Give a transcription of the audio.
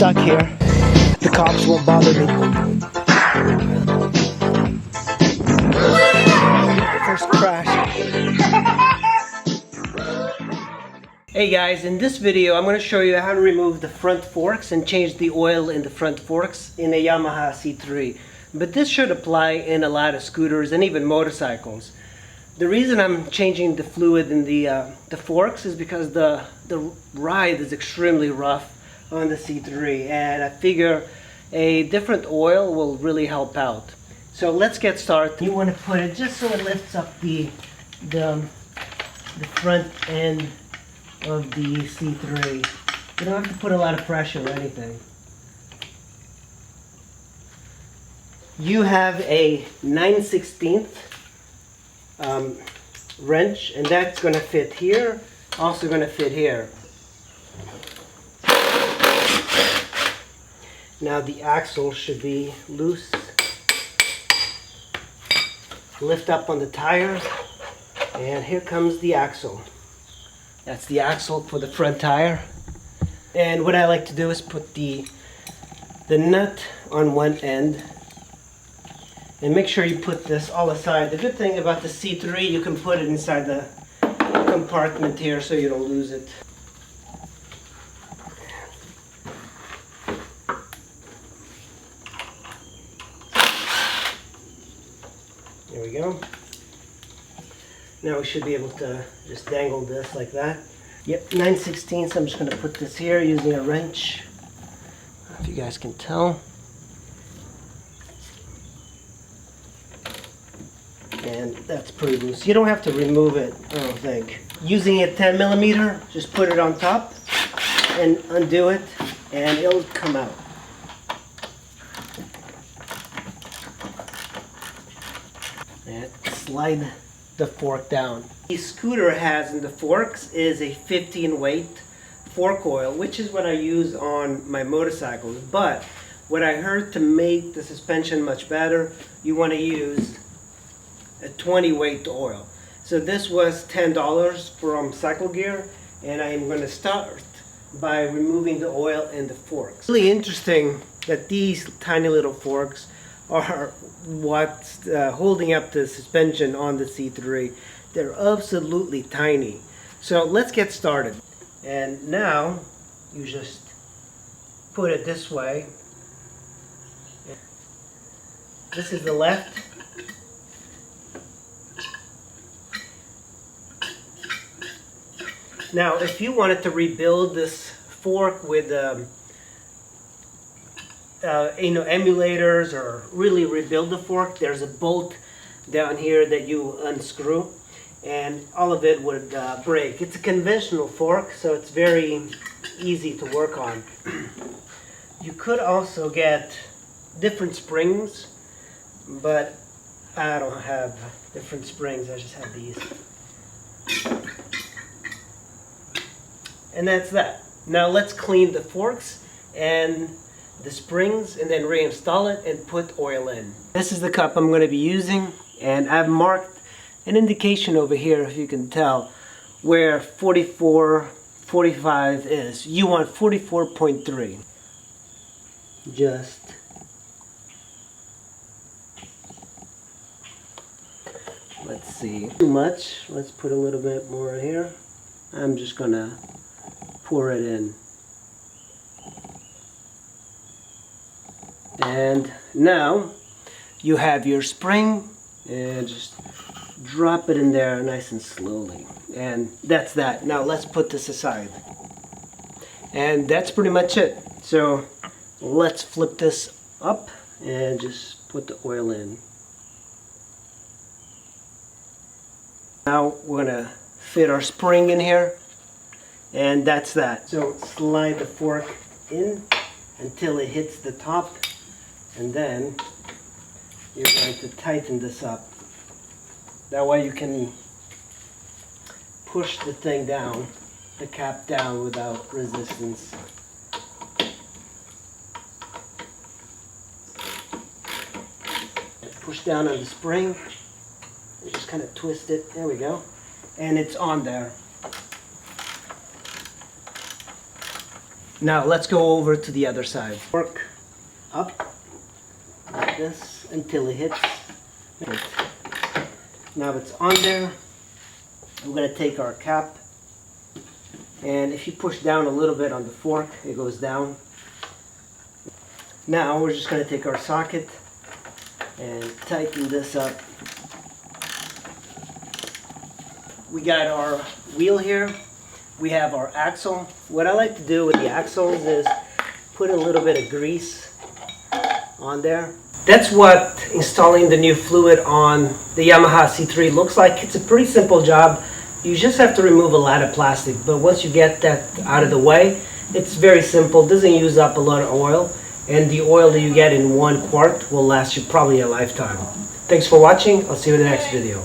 stuck here. The cops won't bother me. First crash. Hey guys, in this video I'm going to show you how to remove the front forks and change the oil in the front forks in a Yamaha C3. But this should apply in a lot of scooters and even motorcycles. The reason I'm changing the fluid in the forks is because the ride is extremely rough on the C3, and I figure a different oil will really help out. So let's get started. You want to put it just so it lifts up the front end of the C3. You don't have to put a lot of pressure or anything. You have a 9/16 wrench, and that's going to fit here, also going to fit here. Now the axle should be loose. Lift up on the tire, and here comes the axle. That's the axle for the front tire. And what I like to do is put the nut on one end, and make sure you put this all aside. The good thing about the C3, you can put it inside the compartment here so you don't lose it. There we go. Now we should be able to just dangle this like that. Yep, 9/16. I'm just going to put this here using a wrench. I don't know if you guys can tell. And that's pretty loose. You don't have to remove it, I don't think. Using a 10mm, just put it on top and undo it, and it'll come out. And slide the fork down. The scooter has in the forks is a 15 weight fork oil, which is what I use on my motorcycles. But what I heard, to make the suspension much better, you want to use a 20 weight oil. So this was $10 from Cycle Gear, and I am going to start by removing the oil in the forks. Really interesting that these tiny little forks are what's holding up the suspension on the C3. They're absolutely tiny. So let's get started. And now you just put it this way. This is the left. Now, if you wanted to rebuild this fork with emulators, or really rebuild the fork, there's a bolt down here that you unscrew, and all of it would break. It's a conventional fork, so it's very easy to work on. You could also get different springs, but I don't have different springs, I just have these. And that's that. Now let's clean the forks and the springs, and then reinstall it and put oil in. This is the cup I'm going to be using, and I've marked an indication over here, if you can tell, where 44.45 is. You want 44.3. Just let's see. Too much. Let's put a little bit more here. I'm just gonna pour it in. And now you have your spring, and just drop it in there nice and slowly. And that's that. Now let's put this aside. And that's pretty much it. So let's flip this up and just put the oil in. Now we're gonna fit our spring in here, and that's that. So slide the fork in until it hits the top, and then you're going to tighten this up. That way you can push the thing down, the cap down, without resistance. Push down on the spring, and just kind of twist it. There we go. And it's on there. Now let's go over to the other side. Work up like this until it hits it. Now it's on there. We're going to take our cap, and if you push down a little bit on the fork, it goes down. Now we're just going to take our socket and tighten this up. We got our wheel here. We have our axle. What I like to do with the axles is put a little bit of grease on there. That's what installing the new fluid on the Yamaha C3 looks like. It's a pretty simple job. You just have to remove a lot of plastic, but once you get that out of the way, it's very simple. Doesn't use up a lot of oil, and the oil that you get in 1 quart will last you probably a lifetime. Thanks for watching. I'll see you in the next video.